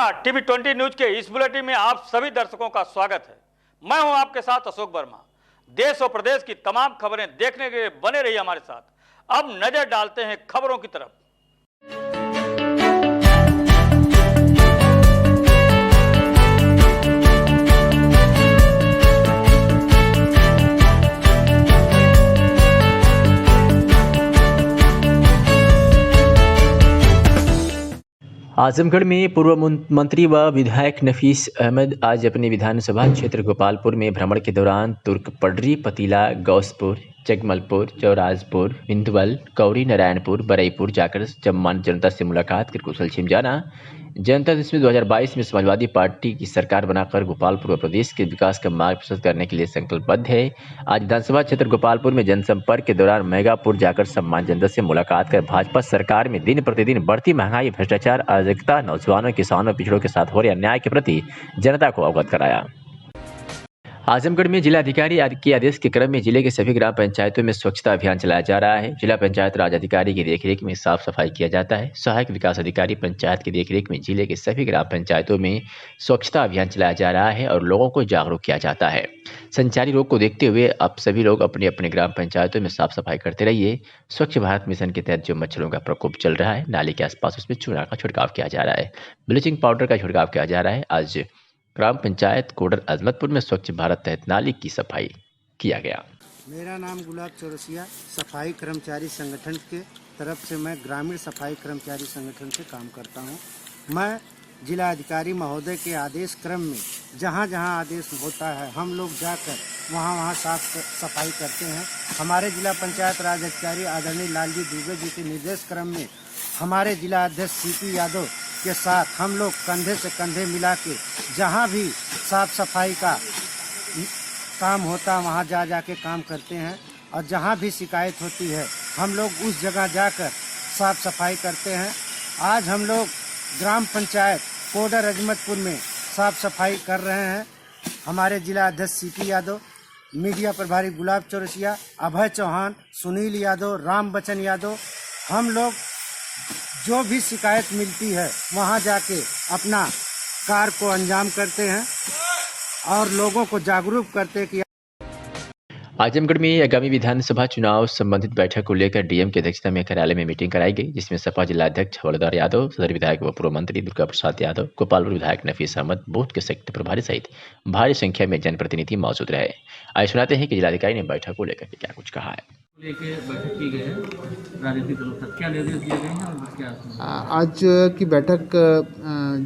नमस्कार, TV 20 news के इस बुलेटिन में आप सभी दर्शकों का स्वागत है। मैं हूं आपके साथ अशोक वर्मा। देश और प्रदेश की तमाम खबरें देखने के लिए बने रहिए हमारे साथ। अब नजर डालते हैं खबरों की तरफ। आजमगढ़ में पूर्व मंत्री व विधायक नफीस अहमद आज अपने विधानसभा क्षेत्र गोपालपुर में भ्रमण के दौरान तुर्क पडरी, पतीला, गौसपुर, जगमलपुर, चौराजपुर, बिंदुवल, कौरी, नारायणपुर, बरईपुर जाकर सम्मानित जनता से मुलाकात कर कुशल क्षेम जाना। जनता इसमें 2022 में समाजवादी पार्टी की सरकार बनाकर गोपालपुर व प्रदेश के विकास का मार्ग प्रशस्त करने के लिए संकल्पबद्ध है। आज विधानसभा क्षेत्र गोपालपुर में जनसंपर्क के दौरान मेगापुर जाकर सम्मानित जनता से मुलाकात कर भाजपा सरकार में दिन प्रतिदिन बढ़ती महंगाई, भ्रष्टाचार, अराजकता, नौजवानों, किसानों, पिछड़ों के साथ हो रहे अन्याय के प्रति जनता को अवगत कराया। आजमगढ़ में जिलाधिकारी के आदेश के क्रम में जिले के सभी ग्राम पंचायतों में स्वच्छता अभियान चलाया जा रहा है। जिला पंचायत राज अधिकारी की देखरेख में साफ सफाई किया जाता है। सहायक विकास अधिकारी पंचायत की देखरेख में जिले के सभी ग्राम पंचायतों में स्वच्छता अभियान चलाया जा रहा है और लोगों को जागरूक किया जाता है। संचारी रोग को देखते हुए अब सभी लोग अपने अपने ग्राम पंचायतों में साफ सफाई करते रहिए। स्वच्छ भारत मिशन के तहत जो मच्छरों का प्रकोप चल रहा है, नाली के आसपास उसमें चूना का छिड़काव किया जा रहा है, ब्लीचिंग पाउडर का छिड़काव किया जा रहा है। आज ग्राम पंचायत कोडर अजमतपुर में स्वच्छ भारत तहत नाली की सफाई किया गया। मेरा नाम गुलाब चौरसिया, सफाई कर्मचारी संगठन के तरफ से मैं ग्रामीण सफाई कर्मचारी संगठन से काम करता हूं। मैं जिला अधिकारी महोदय के आदेश क्रम में जहां जहां आदेश होता है हम लोग जाकर वहां साफ सफाई करते हैं। हमारे जिला पंचायत राज अधिकारी आदरणीय लालजी दुबे जी के निर्देश क्रम में हमारे जिला अध्यक्ष सीपी यादव के साथ हम लोग कंधे से कंधे मिला के जहाँ भी साफ सफाई का काम होता है वहाँ जा के काम करते हैं और जहाँ भी शिकायत होती है हम लोग उस जगह जाकर साफ सफाई करते हैं। आज हम लोग ग्राम पंचायत कोडर अजमतपुर में साफ सफाई कर रहे हैं। हमारे जिला अध्यक्ष सीपी यादव, मीडिया प्रभारी गुलाब चौरसिया, अभय चौहान, सुनील यादव, राम बच्चन यादव, हम लोग जो भी शिकायत मिलती है वहाँ जाके अपना कार्य को अंजाम करते हैं और लोगों को जागरूक करते कि आजमगढ़ में आगामी विधानसभा चुनाव संबंधित बैठक को लेकर डीएम की अध्यक्षता में कार्यालय में मीटिंग कराई गई, जिसमें सपा जिलाध्यक्ष हवलदार यादव, सदर विधायक व पूर्व मंत्री दुर्गा प्रसाद यादव, गोपालपुर विधायक नफीस अहमद, बूथ के सेक्टर प्रभारी सहित भारी संख्या में जनप्रतिनिधि मौजूद रहे। आइए सुनाते हैं कि जिलाधिकारी ने बैठक को लेकर क्या कुछ कहा है। लेके बैठक की गई है, राजनीतिक दलों तक क्या निर्देश दिए गए हैं और क्या आज की बैठक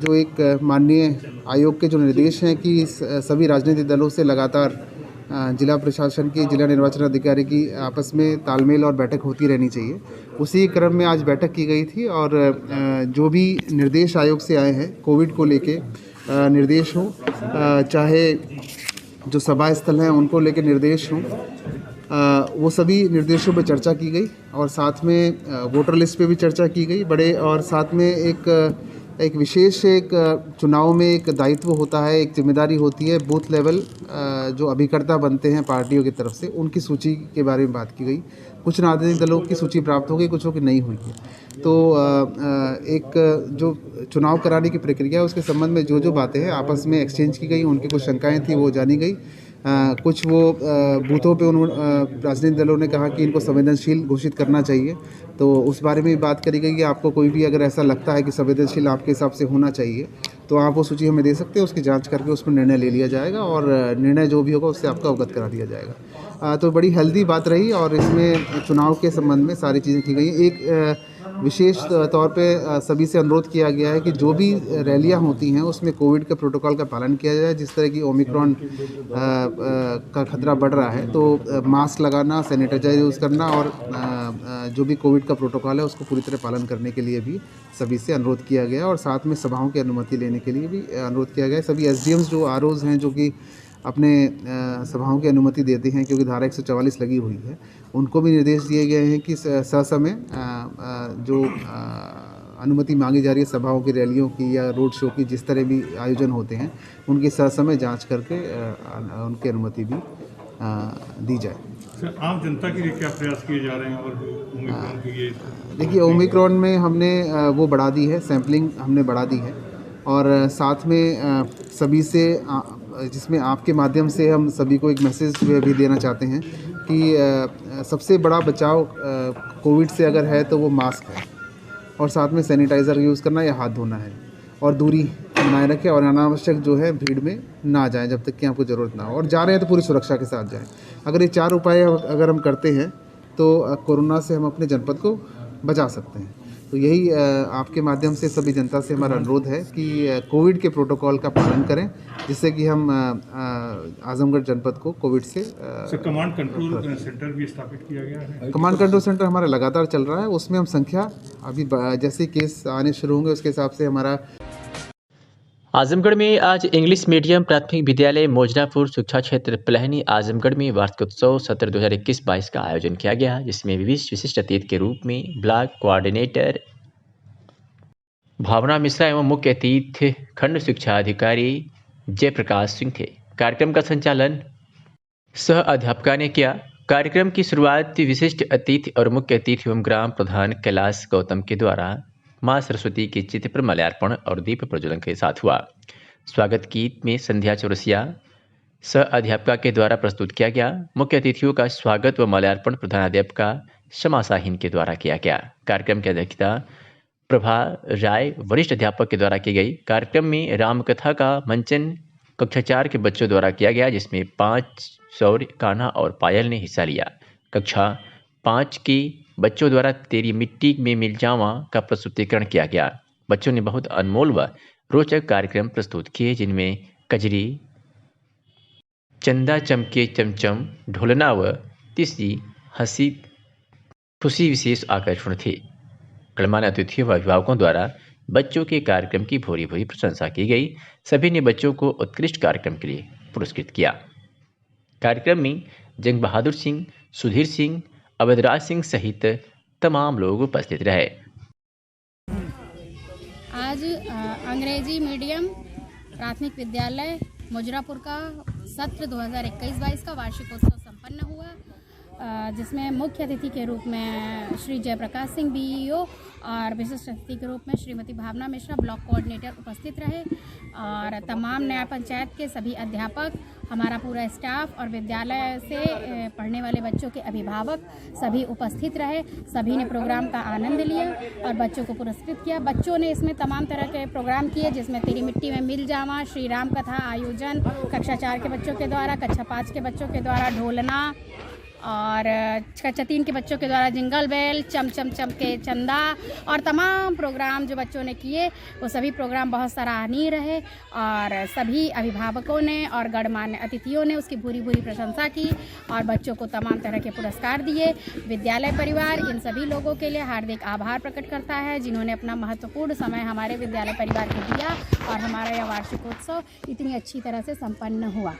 जो एक माननीय आयोग के जो निर्देश हैं कि सभी राजनीतिक दलों से लगातार जिला प्रशासन की, जिला निर्वाचन अधिकारी की आपस में तालमेल और बैठक होती रहनी चाहिए, उसी क्रम में आज बैठक की गई थी। और जो भी निर्देश आयोग से आए हैं कोविड को लेके निर्देश हो, चाहे जो सभा स्थल हैं उनको लेके निर्देश हों, वो सभी निर्देशों पर चर्चा की गई और साथ में वोटर लिस्ट पे भी चर्चा की गई बड़े। और साथ में एक विशेष चुनाव में एक दायित्व होता है, एक जिम्मेदारी होती है, बूथ लेवल जो अभिकर्ता बनते हैं पार्टियों की तरफ से उनकी सूची के बारे में बात की गई। कुछ राजनीतिक दलों की सूची प्राप्त हो गई, कुछों की नहीं हुई है। तो एक जो चुनाव कराने की प्रक्रिया है उसके संबंध में जो बातें हैं आपस में एक्सचेंज की गई, उनकी कुछ शंकाएँ थी वो जानी गई। कुछ वो बूथों पे राजनीतिक दलों ने कहा कि इनको संवेदनशील घोषित करना चाहिए, तो उस बारे में बात करी गई कि आपको कोई भी अगर ऐसा लगता है कि संवेदनशील आपके हिसाब से होना चाहिए तो आप वो सूची हमें दे सकते हैं, उसकी जांच करके उस पर निर्णय ले लिया जाएगा और निर्णय जो भी होगा उससे आपको अवगत करा दिया जाएगा। तो बड़ी हेल्दी बात रही और इसमें चुनाव के संबंध में सारी चीज़ें की गई। एक विशेष तौर पे सभी से अनुरोध किया गया है कि जो भी रैलियां होती हैं उसमें कोविड के प्रोटोकॉल का पालन किया जाए। जिस तरह की ओमिक्रॉन का खतरा बढ़ रहा है तो मास्क लगाना, सैनिटाइजर यूज़ करना और जो भी कोविड का प्रोटोकॉल है उसको पूरी तरह पालन करने के लिए भी सभी से अनुरोध किया गया और साथ में सभाओं की अनुमति लेने के लिए भी अनुरोध किया गया। सभी एसडीएम्स जो आरओज़ हैं जो कि अपने सभाओं की अनुमति देते हैं क्योंकि धारा 144 लगी हुई है, उनको भी निर्देश दिए गए हैं कि ससमय जो अनुमति मांगी जा रही है सभाओं की, रैलियों की या रोड शो की, जिस तरह भी आयोजन होते हैं उनकी ससमय जांच करके उनकी अनुमति भी दी जाए। सर, आम जनता के लिए क्या प्रयास किए जा रहे हैं और ओमिक्रॉन की ये? देखिए, ओमिक्रॉन में हमने वो बढ़ा दी है, सैम्पलिंग हमने बढ़ा दी है और साथ में सभी से जिसमें आपके माध्यम से हम सभी को एक मैसेज भी देना चाहते हैं कि सबसे बड़ा बचाव कोविड से अगर है तो वो मास्क है, और साथ में सैनिटाइज़र यूज़ करना या हाथ धोना है, और दूरी बनाए रखें, और अनावश्यक जो है भीड़ में ना जाएं जब तक कि आपको ज़रूरत ना हो, और जा रहे हैं तो पूरी सुरक्षा के साथ जाएं। अगर ये 4 उपाय अगर हम करते हैं तो कोरोना से हम अपने जनपद को बचा सकते हैं। तो यही आपके माध्यम से सभी जनता से हमारा अनुरोध है कि कोविड के प्रोटोकॉल का पालन करें, जिससे कि हम आजमगढ़ जनपद को कोविड से कमांड कंट्रोल सेंटर भी स्थापित किया गया है। कमांड कंट्रोल सेंटर हमारा लगातार चल रहा है, उसमें हम संख्या अभी जैसे केस आने शुरू होंगे उसके हिसाब से हमारा। आजमगढ़ में आज इंग्लिश मीडियम प्राथमिक विद्यालय मोजरापुर शिक्षा क्षेत्र पलहनी आजमगढ़ में वार्षिकोत्सव सत्र 2021-22 का आयोजन किया गया, जिसमें विशिष्ट अतिथि के रूप में ब्लॉक कोऑर्डिनेटर भावना मिश्रा एवं मुख्य अतिथि खंड शिक्षा अधिकारी जयप्रकाश सिंह थे। कार्यक्रम का संचालन सह अध्यापका ने किया। कार्यक्रम की शुरुआत विशिष्ट अतिथि और मुख्य अतिथि एवं ग्राम प्रधान कैलाश गौतम के द्वारा मां सरस्वती के चित्र पर माल्यार्पण और दीप प्रज्वलन के साथ हुआ। स्वागत गीत में संध्या चौरसिया सह अध्यापिका के द्वारा प्रस्तुत किया गया। मुख्य अतिथियों का स्वागत व माल्यार्पण प्रधानाध्यापिका शमा शाहीन के द्वारा किया गया। कार्यक्रम की अध्यक्षता प्रभा राय वरिष्ठ अध्यापक के द्वारा की गई। कार्यक्रम में रामकथा का मंचन कक्षा 4 के बच्चों द्वारा किया गया, जिसमें 5 सौर्य, कान्हा और पायल ने हिस्सा लिया। कक्षा 5 की बच्चों द्वारा तेरी मिट्टी में मिल जावा का प्रस्तुतिकरण किया गया। बच्चों ने बहुत अनमोल व रोचक कार्यक्रम प्रस्तुत किए, जिनमें कजरी, चंदा चमके चमचम, ढोलना व तीसरी हंसी खुशी विशेष आकर्षण थे। गणमान्य अतिथियों व अभिभावकों द्वारा बच्चों के कार्यक्रम की भूरी भूरी प्रशंसा की गई। सभी ने बच्चों को उत्कृष्ट कार्यक्रम के लिए पुरस्कृत किया। कार्यक्रम में जंग बहादुर सिंह, सुधीर सिंह, अवधराज सिंह सहित तमाम लोग उपस्थित रहे। आज अंग्रेजी मीडियम प्राथमिक विद्यालय मोजरापुर का सत्र 2021-22 का वार्षिकोत्सव संपन्न हुआ, जिसमें मुख्य अतिथि के रूप में श्री जयप्रकाश सिंह बीईओ और विशिष्ट अतिथि के रूप में श्रीमती भावना मिश्रा ब्लॉक कोऑर्डिनेटर उपस्थित रहे, और तमाम न्याय पंचायत के सभी अध्यापक, हमारा पूरा स्टाफ और विद्यालय से पढ़ने वाले बच्चों के अभिभावक सभी उपस्थित रहे। सभी ने प्रोग्राम का आनंद लिया और बच्चों को पुरस्कृत किया। बच्चों ने इसमें तमाम तरह के प्रोग्राम किए, जिसमें तेरी मिट्टी में मिल जावा, श्री राम कथा आयोजन कक्षा 4 के बच्चों के द्वारा, कक्षा 5 के बच्चों के द्वारा ढोलना, और कक्षा 3 के बच्चों के द्वारा जिंगल बेल, चम चम चम के चंदा, और तमाम प्रोग्राम जो बच्चों ने किए वो सभी प्रोग्राम बहुत सराहनीय रहे, और सभी अभिभावकों ने और गणमान्य अतिथियों ने उसकी भूरी भूरी प्रशंसा की और बच्चों को तमाम तरह के पुरस्कार दिए। विद्यालय परिवार इन सभी लोगों के लिए हार्दिक आभार प्रकट करता है, जिन्होंने अपना महत्वपूर्ण समय हमारे विद्यालय परिवार को दिया और हमारा यह वार्षिकोत्सव इतनी अच्छी तरह से संपन्न हुआ।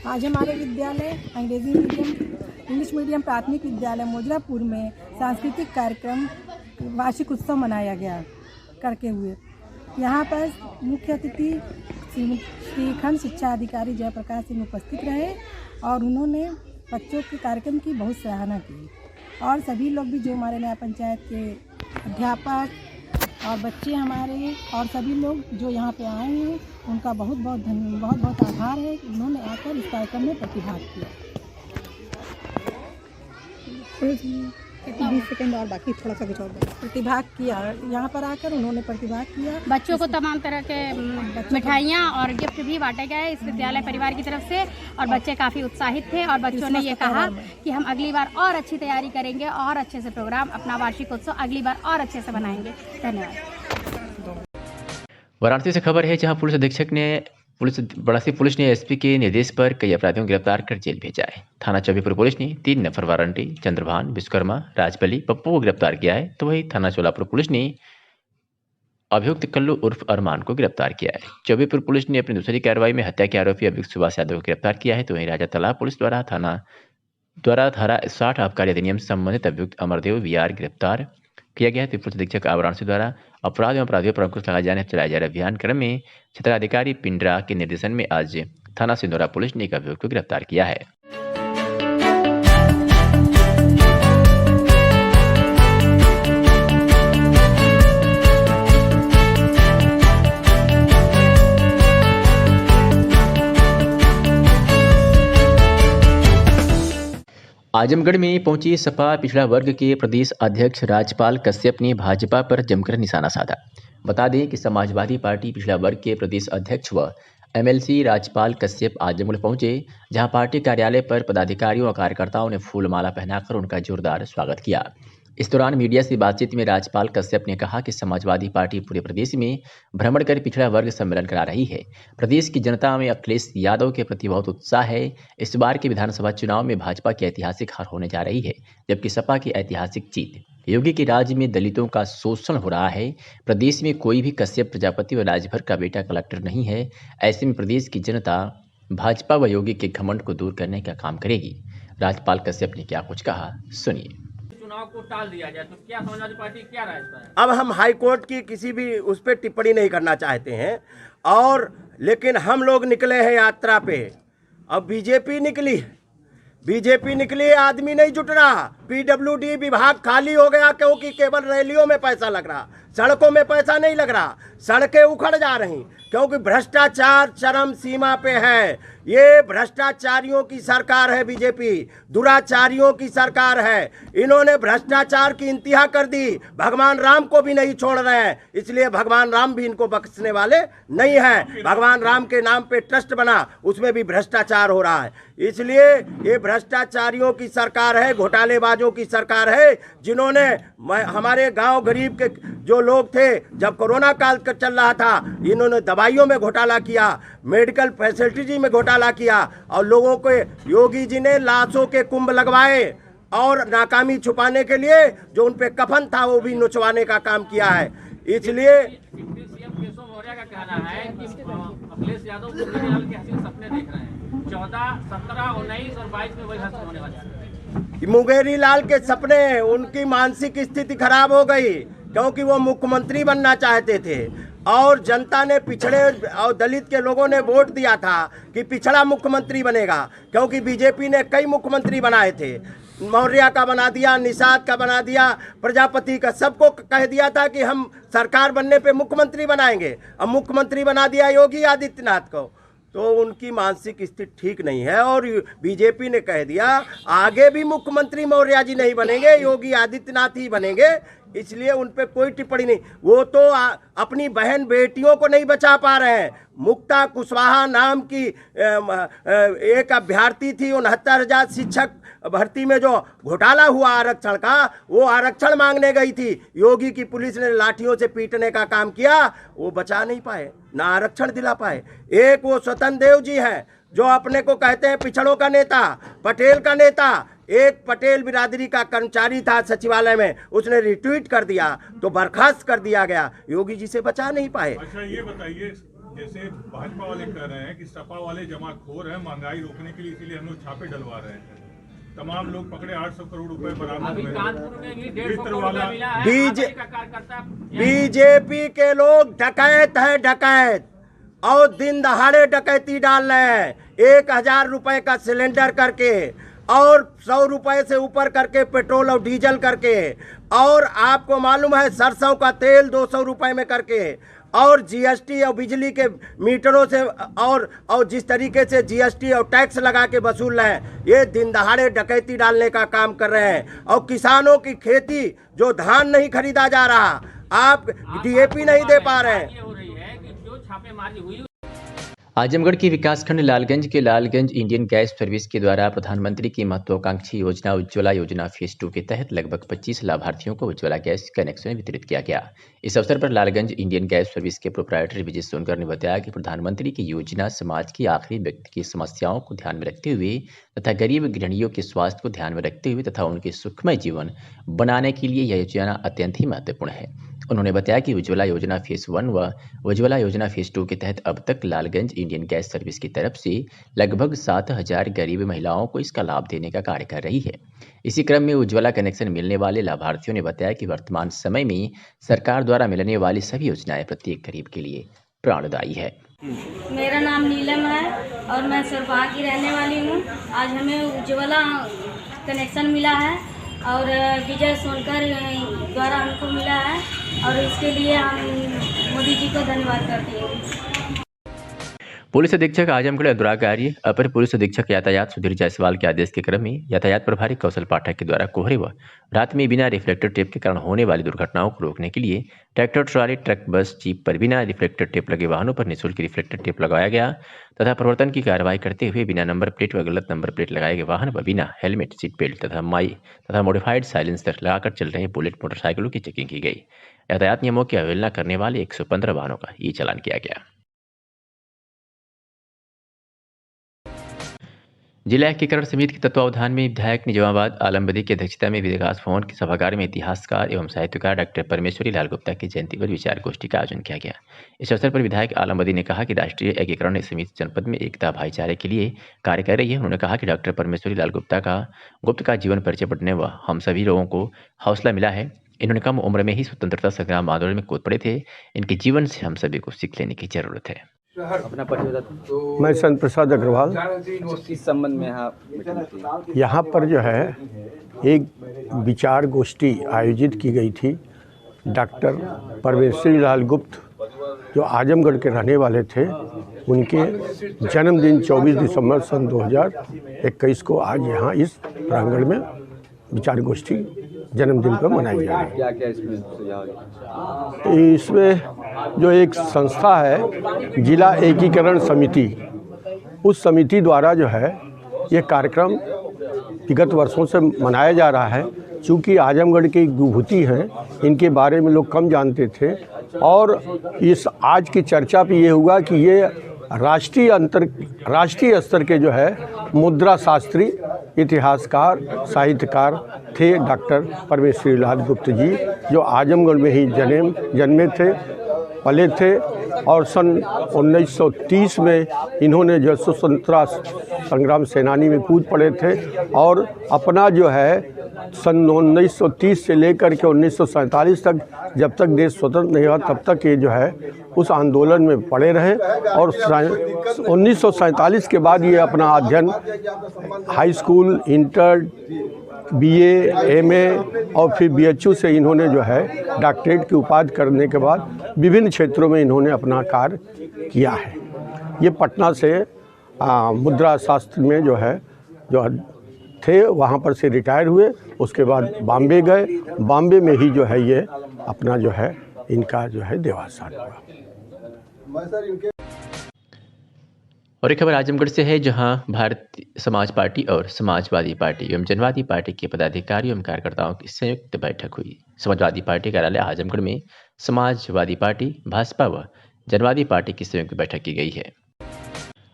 आज हमारे विद्यालय अंग्रेजी मीडियम इंग्लिश मीडियम प्राथमिक विद्यालय मोजरापुर में सांस्कृतिक कार्यक्रम वार्षिक उत्सव मनाया गया करके हुए। यहाँ पर मुख्य अतिथि श्री खंड शिक्षा अधिकारी जयप्रकाश सिंह उपस्थित रहे और उन्होंने बच्चों के कार्यक्रम की बहुत सराहना की, और सभी लोग भी जो हमारे न्याय पंचायत के अध्यापक और बच्चे हमारे और सभी लोग जो यहाँ पे आए हैं उनका बहुत बहुत आभार है कि उन्होंने आकर इस कार्यक्रम में प्रतिभाग किया। 20 सेकंड और बाकी, थोड़ा सा कुछ और प्रतिभाग किया। यहाँ पर आकर उन्होंने प्रतिभाग किया। बच्चों को तमाम तरह के मिठाइयाँ और गिफ्ट भी बांटे गए इस विद्यालय परिवार की तरफ से, और बच्चे काफ़ी उत्साहित थे और बच्चों ने ये कहा कि हम अगली बार और अच्छी तैयारी करेंगे और अच्छे से प्रोग्राम अपना वार्षिकोत्सव अगली बार और अच्छे से बनाएंगे। धन्यवाद। वाराणसी से खबर है, जहां वाराणसी पुलिस ने एसपी के निर्देश पर कई अपराधियों को गिरफ्तार कर जेल भेजा है। थाना चौबीपुर पुलिस ने 3 नफर वारंटी चंद्रभान, विश्वकर्मा, राजबली, पप्पू को गिरफ्तार किया है, तो वही थाना चोलापुर पुलिस ने अभियुक्त कल्लू उर्फ अरमान को गिरफ्तार किया है। चौबीपुर पुलिस ने अपनी दूसरी कार्रवाई में हत्या के आरोपी अभियुक्त सुभाष यादव को गिरफ्तार किया है, तो वहीं राजा तालाब पुलिस द्वारा धारा 60 आबकारी अधिनियम से संबंधित अभियुक्त अमरदेव वीआर गिरफ्तार किया गया है। तो पुलिस अधीक्षक वाराणसी द्वारा अपराध एवं अपराधियों पर अंकुश लगाए जाने चलाए जा रहे अभियान क्रम में क्षेत्राधिकारी पिंडरा के निर्देशन में आज थाना सिंदौरा पुलिस ने एक अभियुक्त को गिरफ्तार किया है। आजमगढ़ में पहुंची सपा पिछड़ा वर्ग के प्रदेश अध्यक्ष राजपाल कश्यप ने भाजपा पर जमकर निशाना साधा। बता दें कि समाजवादी पार्टी पिछड़ा वर्ग के प्रदेश अध्यक्ष व एमएलसी राजपाल कश्यप आजमगढ़ पहुंचे, जहां पार्टी कार्यालय पर पदाधिकारियों और कार्यकर्ताओं ने फूलमाला पहनाकर उनका जोरदार स्वागत किया। इस दौरान मीडिया से बातचीत में राजपाल कश्यप ने कहा कि समाजवादी पार्टी पूरे प्रदेश में भ्रमण कर पिछड़ा वर्ग सम्मेलन करा रही है। प्रदेश की जनता में अखिलेश यादव के प्रति बहुत उत्साह है। इस बार के विधानसभा चुनाव में भाजपा की ऐतिहासिक हार होने जा रही है, जबकि सपा की ऐतिहासिक जीत। योगी के राज्य में दलितों का शोषण हो रहा है। प्रदेश में कोई भी कश्यप प्रजापति व राजभर का बेटा कलेक्टर नहीं है। ऐसे में प्रदेश की जनता भाजपा व योगी के घमंड को दूर करने का काम करेगी। राजपाल कश्यप ने क्या कुछ कहा, सुनिए। चुनाव को टाल दिया जाए तो क्या समाजवादी पार्टी क्या राय है? अब हम हाई कोर्ट की किसी भी उस पर टिप्पणी नहीं करना चाहते हैं, और लेकिन हम लोग निकले हैं यात्रा पे। अब बीजेपी निकली, आदमी नहीं जुट रहा। पीडब्ल्यूडी विभाग खाली हो गया क्योंकि केवल रैलियों में पैसा लग रहा, सड़कों में पैसा नहीं लग रहा। सड़कें उखड़ जा रही क्योंकि भ्रष्टाचार चरम सीमा पे है। ये भ्रष्टाचारियों की सरकार है बीजेपी, दुराचारियों की सरकार है। इन्होंने भ्रष्टाचार की इंतहा कर दी, भगवान राम को भी नहीं छोड़ रहे हैं, इसलिए भगवान राम भी इनको बख्शने वाले नहीं हैं। भगवान राम के नाम पे ट्रस्ट बना, उसमें भी भ्रष्टाचार हो रहा है। इसलिए ये भ्रष्टाचारियों की सरकार है, घोटालेबाजों की सरकार है, जिन्होंने हमारे गांव गरीब के जो लोग थे, जब कोरोना काल चल रहा था, इन्होंने दवाइयों में घोटाला किया, मेडिकल फैसिलिटी में घोटाला किया, और लोगों को योगी जी ने लाशों के कुंभ लगवाए और नाकामी छुपाने के लिए जो उन पे कफन था वो भी नुचवाने का काम किया है। इसलिए सीएम केशव मौर्य का कहना है कि अखिलेश यादव को लाल के हसीन सपने देख रहे हैं। 14, 17, 19 और 22 में वही हादसा होने वाला है। मुंगेरी लाल के सपने, उनकी मानसिक स्थिति खराब हो गई क्योंकि वो मुख्यमंत्री बनना चाहते थे, और जनता ने, पिछड़े और दलित के लोगों ने वोट दिया था कि पिछड़ा मुख्यमंत्री बनेगा, क्योंकि बीजेपी ने कई मुख्यमंत्री बनाए थे। मौर्य का बना दिया, निषाद का बना दिया, प्रजापति का, सबको कह दिया था कि हम सरकार बनने पे मुख्यमंत्री बनाएंगे। अब मुख्यमंत्री बना दिया योगी आदित्यनाथ को, तो उनकी मानसिक स्थिति ठीक नहीं है। और बीजेपी ने कह दिया आगे भी मुख्यमंत्री मौर्य जी नहीं बनेंगे, योगी आदित्यनाथ ही बनेंगे, इसलिए उन पे कोई टिप्पणी नहीं। वो तो अपनी बहन बेटियों को नहीं बचा पा रहे हैं। मुक्ता कुशवाहा नाम की एक अभ्यर्थी थी, 69,000 शिक्षक भर्ती में जो घोटाला हुआ आरक्षण का, वो आरक्षण मांगने गई थी, योगी की पुलिस ने लाठियों से पीटने का काम किया, वो बचा नहीं पाए, ना आरक्षण दिला पाए। एक वो स्वतंत्र देव जी हैं जो अपने को कहते हैं पिछड़ों का नेता, पटेल का नेता। एक पटेल बिरादरी का कर्मचारी था सचिवालय में, उसने रिट्वीट कर दिया तो बर्खास्त कर दिया गया, योगी जी से बचा नहीं पाए। अच्छा ये बताइए, जैसे भाजपा वाले कह रहे हैं कि सपा वाले जमाखोर हैं, महंगाई रोकने के लिए इसीलिए हम लोग छापे डलवा रहे हैं, तमाम लोग पकड़े, 800 करोड़ रुपए बरामद हुए। बीजेपी के लोग डकैत है, डकैत, और दिन दहाड़े डकैती डाल रहे हैं। 1,000 रुपए का सिलेंडर करके और 100 रुपए से ऊपर करके पेट्रोल और डीजल करके, और आपको मालूम है सरसों का तेल 200 रुपए में करके, और जीएसटी और बिजली के मीटरों से, और जिस तरीके से जीएसटी और टैक्स लगा के वसूल रहे हैं, ये दिन दहाड़े डकैती डालने का काम कर रहे हैं। और किसानों की खेती, जो धान नहीं खरीदा जा रहा, आप डीएपी नहीं दे पा रहे हैं। आजमगढ़ के विकासखंड लालगंज के लालगंज इंडियन गैस सर्विस के द्वारा प्रधानमंत्री की महत्वाकांक्षी योजना उज्ज्वला योजना फेज 2 के तहत लगभग 25 लाभार्थियों को उज्ज्वला गैस कनेक्शन वितरित किया गया। इस अवसर पर लालगंज इंडियन गैस सर्विस के प्रोप्राइटर विजय सोनकर ने बताया कि प्रधानमंत्री की योजना समाज के आखिरी व्यक्ति की समस्याओं को ध्यान में रखते हुए तथा गरीब गृहिणियों के स्वास्थ्य को ध्यान में रखते हुए तथा उनके सुखमय जीवन बनाने के लिए यह योजना अत्यंत ही महत्वपूर्ण है। उन्होंने बताया कि उज्ज्वला योजना फेज 1 व उज्ज्वला योजना फेज 2 के तहत अब तक लालगंज इंडियन गैस सर्विस की तरफ से लगभग 7,000 गरीब महिलाओं को इसका लाभ देने का कार्य कर रही है। इसी क्रम में उज्ज्वला कनेक्शन मिलने वाले लाभार्थियों ने बताया कि वर्तमान समय में सरकार द्वारा मिलने वाली सभी योजनाएं प्रत्येक गरीब के लिए प्राणदायी है। मेरा नाम नीलम है और मैं सरपा की रहने वाली हूँ। आज हमें उज्ज्वला कनेक्शन मिला है और विजय सोनकर द्वारा हमको मिला है, और इसके लिए हम मोदी जी को धन्यवाद करते हैं। पुलिस अधीक्षक आजमगढ़ अनुराग आर्य, अपर पुलिस अधीक्षक यातायात सुधीर जायसवाल के आदेश के क्रम में यातायात प्रभारी कौशल पाठक के द्वारा कोहरे व रात में बिना रिफ्लेक्टर टेप के कारण होने वाली दुर्घटनाओं को रोकने के लिए ट्रैक्टर, ट्रॉली, ट्रक, बस, जीप पर बिना रिफ्लेक्टर टेप लगे वाहनों पर निःशुल्क रिफ्लेक्टर टेप लगाया गया तथा प्रवर्तन की कार्रवाई करते हुए बिना नंबर प्लेट व गलत नंबर प्लेट लगाए गए वाहन व बिना हेलमेट, सीट बेल्ट तथा मॉडिफाइड साइलेंसर लगाकर चल रहे बुलेट मोटरसाइकिलों की चेकिंग की गई। यातायात नियमों की अवहेलना करने वाले 115 वाहनों का ई चालान किया गया। जिला एकीकरण समिति के तत्वावधान में विधायक निजामाबाद आलमबदी की अध्यक्षता में विकास भवन के सभागार में इतिहासकार एवं साहित्यकार डॉक्टर परमेश्वरी लाल गुप्ता की जयंती पर विचार गोष्ठी का आयोजन किया गया। इस अवसर पर विधायक आलमबदी ने कहा कि राष्ट्रीय एकीकरण समिति जनपद में एकता भाईचारे के लिए कार्य कर रही है। उन्होंने कहा कि डॉक्टर परमेश्वरी लाल गुप्ता का जीवन परिचय पढ़ने व हम सभी लोगों को हौसला मिला है। इन्होंने कम उम्र में ही स्वतंत्रता संग्राम आंदोलन में कूद पड़े थे। इनके जीवन से हम सभी को सीख लेने की जरूरत है। अपना परिचय बताते। मैं संत प्रसाद अग्रवाल। किस संबंध में यहाँ पर जो है एक विचार गोष्ठी आयोजित की गई थी। डॉक्टर परमेश्वरी लाल गुप्त जो आजमगढ़ के रहने वाले थे, उनके जन्मदिन 24 दिसंबर सन 2021 को आज यहाँ इस प्रांगण में विचार गोष्ठी जन्मदिन पर मनाई जा रही है। क्या इसमें सुझाव? इसमें जो एक संस्था है जिला एकीकरण समिति, उस समिति द्वारा जो है ये कार्यक्रम विगत वर्षों से मनाया जा रहा है। चूँकि आजमगढ़ की विभूति हैं, इनके बारे में लोग कम जानते थे और इस आज की चर्चा पे ये हुआ कि ये राष्ट्रीय स्तर के जो है मुद्रा शास्त्री, इतिहासकार, साहित्यकार थे डॉक्टर परमेश्वरी लाल गुप्त जी, जो आजमगढ़ में ही जन्मे थे, पले थे और सन 1930 में इन्होंने जो स्वतंत्रता संग्राम सेनानी में कूद पड़े थे और अपना जो है सन 1930 से लेकर के 1947 तक, जब तक देश स्वतंत्र नहीं हुआ तब तक ये जो है उस आंदोलन में पड़े रहे और 1947 के बाद ये अपना अध्ययन high school, inter, BA, MA और फिर बीएचयू से इन्होंने जो है डॉक्टरेट की उपाधि करने के बाद विभिन्न क्षेत्रों में इन्होंने अपना कार्य किया है। ये पटना से मुद्रा शास्त्र में जो है जो थे वहाँ पर से रिटायर हुए, उसके बाद बॉम्बे गए, बॉम्बे में ही जो है ये अपना जो है इनका जो है देहावसान हुआ। और एक खबर आजमगढ़ से है, जहां भारतीय समाज पार्टी और समाजवादी पार्टी एवं जनवादी पार्टी के पदाधिकारियों एवं कार्यकर्ताओं की संयुक्त बैठक हुई। समाजवादी पार्टी कार्यालय आजमगढ़ में समाजवादी पार्टी, भाजपा व जनवादी पार्टी की संयुक्त बैठक की गई है।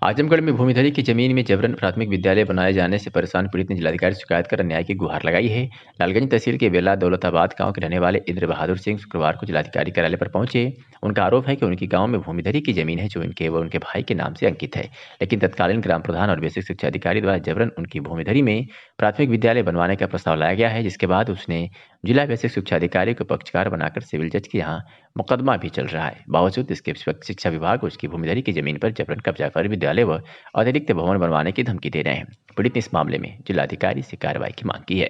आजमगढ़ में भूमिधरी की जमीन में जबरन प्राथमिक विद्यालय बनाए जाने से परेशान पीड़ित ने जिलाधिकारी शिकायत कर न्याय की गुहार लगाई है। लालगंज तहसील के बेला दौलताबाद गांव के रहने वाले इंद्र बहादुर सिंह शुक्रवार को जिलाधिकारी कार्यालय पर पहुंचे। उनका आरोप है कि उनके गांव में भूमिधरी की जमीन है जो इनके व उनके भाई के नाम से अंकित है, लेकिन तत्कालीन ग्राम प्रधान और बेसिक शिक्षा अधिकारी द्वारा जबरन उनकी भूमिधरी में प्राथमिक विद्यालय बनवाने का प्रस्ताव लाया गया है, जिसके बाद उसने जिला बेसिक शिक्षा अधिकारी को पक्षकार बनाकर सिविल जज के यहाँ मुकदमा भी चल रहा है। बावजूद इसके शिक्षा विभाग उसकी भूमिधरी की जमीन पर जबरन कब्जा कर विद्यालय व अतिरिक्त भवन बनवाने की धमकी दे रहे हैं। पीड़ित ने इस मामले में जिलाधिकारी से कार्रवाई की मांग की है।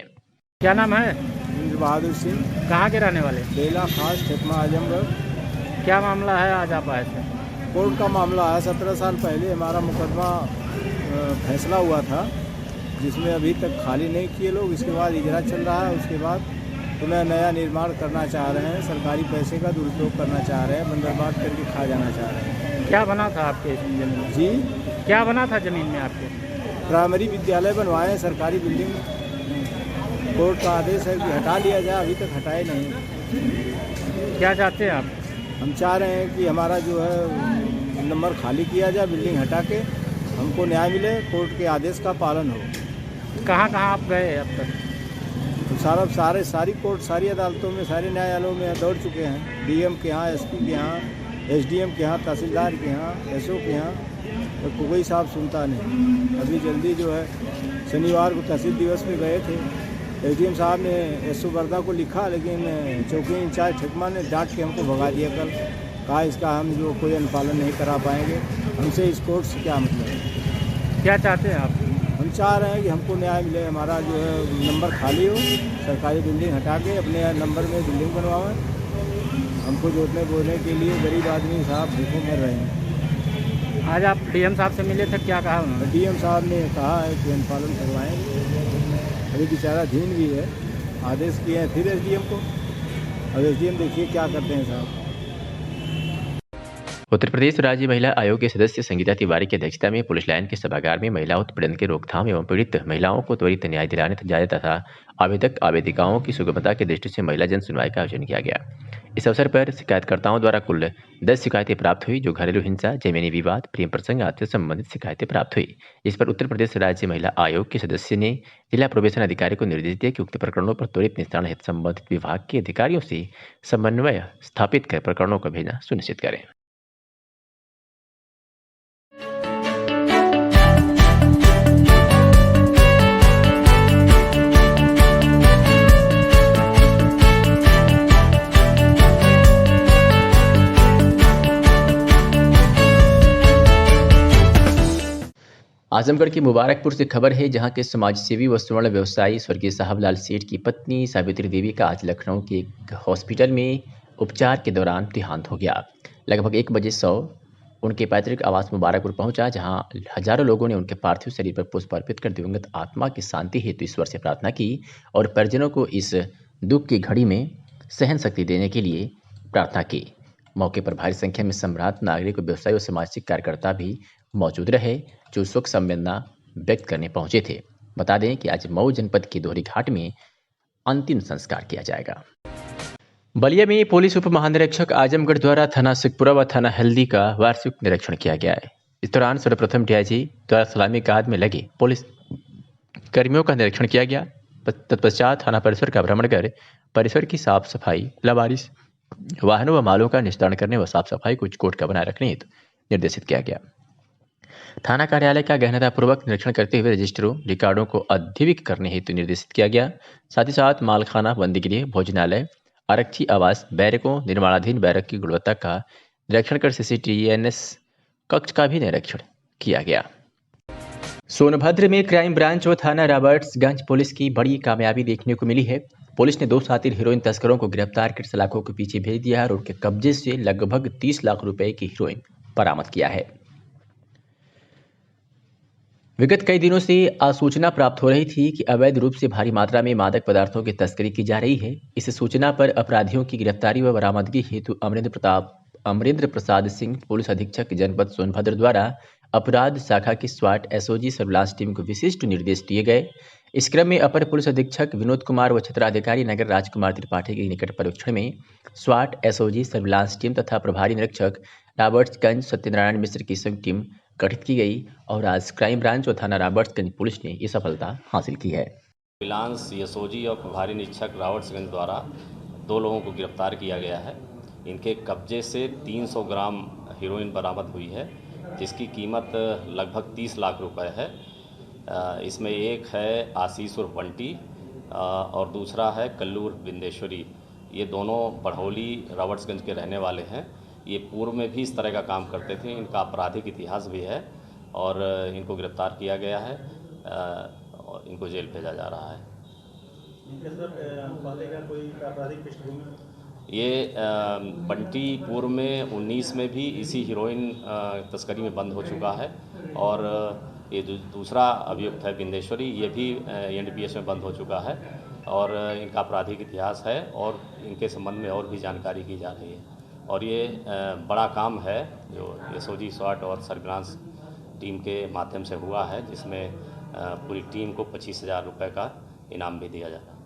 क्या नाम है? इंद्र बहादुर सिंह। कहाँ के रहने वाले? बेला खास ठेकमा आजमगढ़। क्या मामला है आज आप आए थे? कोर्ट का मामला है। 17 साल पहले हमारा मुकदमा फैसला हुआ था, जिसमें अभी तक खाली नहीं किए लोग। इसके बाद इजरा चल रहा है, उसके बाद पुनः नया निर्माण करना चाह रहे हैं। सरकारी पैसे का दुरुपयोग करना चाह रहे हैं, बंदरबाट करके खा जाना चाह रहे हैं। क्या बना था आपके जमीन? जी, क्या बना था जमीन में आपके? प्राइमरी विद्यालय बनवाए, सरकारी बिल्डिंग। कोर्ट का आदेश है कि हटा लिया जाए, अभी तक हटाए नहीं। क्या चाहते हैं आप? हम चाह रहे हैं कि हमारा जो है नंबर खाली किया जाए, बिल्डिंग हटा के हमको न्याय मिले, कोर्ट के आदेश का पालन हो। कहाँ आप गए अब तक? तो सारी कोर्ट, सारी अदालतों में, सारे न्यायालयों में दौड़ चुके हैं। डीएम के यहाँ, एसपी के यहाँ, एसडीएम के यहाँ, तहसीलदार के यहाँ, एसओ के यहाँ, तो कोई साहब सुनता नहीं। अभी जल्दी जो है शनिवार को तहसील दिवस में गए थे, एसडीएम साहब ने एसओ वर्धा को लिखा, लेकिन चौकी इंचार्ज ठेकमा ने डांट के हमको भगा दिया। कल कहा इसका हम जो कोई अनुपालन नहीं करा पाएंगे, हमसे इस कोर्ट से क्या मतलब है। क्या चाहते हैं आप? हम चाह रहे हैं कि हमको न्याय मिले, हमारा जो है नंबर खाली हो, सरकारी बिल्डिंग हटा के अपने नंबर में बिल्डिंग बनवाएं। हमको जोतने बोलने के लिए गरीब आदमी साहब भूखों मर रहे हैं। आज आप डीएम साहब से मिले थे, क्या कहा उन्होंने? डीएम साहब ने कहा है कि अनुपालन करवाएंगे। अभी विचाराधीन भी है, आदेश किए हैं फिर एसडीएम को। अब एसडीएम देखिए क्या करते हैं साहब। उत्तर प्रदेश राज्य महिला आयोग के सदस्य संगीता तिवारी की अध्यक्षता में पुलिस लाइन के सभागार में महिला उत्पीड़न के रोकथाम एवं पीड़ित महिलाओं को त्वरित न्याय दिलाने तथा आवेदक आवेदिकाओं की सुगमता की दृष्टि से महिला जन सुनवाई का आयोजन किया गया। इस अवसर पर शिकायतकर्ताओं द्वारा कुल 10 शिकायतें प्राप्त हुई, जो घरेलू हिंसा, जमीनी विवाद, प्रेम प्रसंग आदि से संबंधित शिकायतें प्राप्त हुई। इस पर उत्तर प्रदेश राज्य महिला आयोग के सदस्य ने जिला प्रोबेशन अधिकारी को निर्देश दिया कि उक्त प्रकरणों पर त्वरित निस्तारण हेतु संबंधित विभाग के अधिकारियों से समन्वय स्थापित कर प्रकरणों का भेजना सुनिश्चित करें। आजमगढ़ के मुबारकपुर से खबर है, जहां के समाजसेवी व स्वर्ण व्यवसायी स्वर्गीय साहबलाल सेठ की पत्नी सावित्री देवी का आज लखनऊ के एक हॉस्पिटल में उपचार के दौरान देहांत हो गया। लगभग 1 बजे 100 उनके पैतृक आवास मुबारकपुर पहुंचा, जहां हजारों लोगों ने उनके पार्थिव शरीर पर पुष्प अर्पित कर दिवंगत आत्मा की शांति हेतु ईश्वर से प्रार्थना की और परिजनों को इस दुख की घड़ी में सहन शक्ति देने के लिए प्रार्थना की। मौके पर भारी संख्या में सम्राट, नागरिक, व्यवसायी और सामाजिक कार्यकर्ता भी मौजूद रहे, जो शोक संवेदना व्यक्त करने पहुंचे थे। बता दें कि आज मऊ जनपद के दोहरी घाट में अंतिम संस्कार किया जाएगा। बलिया में पुलिस उप महानिरीक्षक आजमगढ़ द्वारा थाना सिकपुरा व थाना हल्दी का वार्षिक निरीक्षण किया गया है। इस दौरान सर्वप्रथम डीआईजी द्वारा सलामी गाद में लगे पुलिस कर्मियों का निरीक्षण किया गया। तत्पश्चात थाना परिसर का भ्रमण कर परिसर की साफ सफाई, लावारिस वाहनों व मालों का निस्तारण करने व साफ सफाई को कोट का बनाए रखने हेतु निर्देशित किया गया। थाना कार्यालय का गहनतापूर्वक निरीक्षण करते हुए रजिस्टरों, रिकॉर्डों को अद्यतित करने हेतु निर्देशित किया गया। साथ ही साथ मालखाना, बंदीगृह, भोजनालय, आरक्षी आवास, बैरकों, निर्माणाधीन बैरक की गुणवत्ता का निरीक्षण कर CCTVNS कक्ष का भी निरीक्षण किया गया। सोनभद्र में क्राइम ब्रांच व थाना रॉबर्ट्सगंज पुलिस की बड़ी कामयाबी देखने को मिली है। पुलिस ने 2 शातिर हीरोइन तस्करों को गिरफ्तार कर सलाखों के पीछे भेज दिया और उनके कब्जे से लगभग 30 लाख रुपए की हीरोइन बरामद किया है। विगत कई दिनों से आसूचना प्राप्त हो रही थी कि अवैध रूप से भारी मात्रा में मादक पदार्थों की तस्करी की जा रही है। इस सूचना पर अपराधियों की गिरफ्तारी व बरामदगी हेतु अमरेंद्र प्रसाद सिंह, पुलिस अधीक्षक जनपद सोनभद्र द्वारा अपराध शाखा की स्वाट SOG सर्विलांस टीम को विशिष्ट निर्देश दिए गए। इस क्रम में अपर पुलिस अधीक्षक विनोद कुमार व क्षेत्राधिकारी नगर राजकुमार त्रिपाठी के निकट परीक्षण में स्वाट SOG सर्विलांस टीम तथा प्रभारी निरीक्षक रॉबर्ट्सगंज सत्यनारायण मिश्र की संयुक्त टीम गठित की गई और आज क्राइम ब्रांच और थाना रॉबर्ट्सगंज पुलिस ने ये सफलता हासिल की है। सर्विलांस SOG और प्रभारी निरीक्षक रॉबर्ट्सगंज द्वारा 2 लोगों को गिरफ्तार किया गया है। इनके कब्जे से 300 ग्राम हीरोइन बरामद हुई है, जिसकी कीमत लगभग 30 लाख रुपए है। इसमें एक है आशीष उर्फ बंटी और दूसरा है कल्लूर बिंदेश्वरी। ये दोनों बढ़ौली रॉबर्ट्सगंज के रहने वाले हैं। ये पूर्व में भी इस तरह का काम करते थे। इनका आपराधिक इतिहास भी है और इनको गिरफ्तार किया गया है और इनको जेल भेजा जा रहा है। ये बंटी पूर्व में 19 में भी इसी हीरोइन तस्करी में बंद हो चुका है और ये दूसरा अभियुक्त है बिंदेश्वरी, ये भी NDPS में बंद हो चुका है और इनका आपराधिक इतिहास है और इनके संबंध में और भी जानकारी की जा रही है। और ये बड़ा काम है जो SOG स्वाट और सर्विलांस टीम के माध्यम से हुआ है, जिसमें पूरी टीम को 25,000 रुपये का इनाम भी दिया जाता है।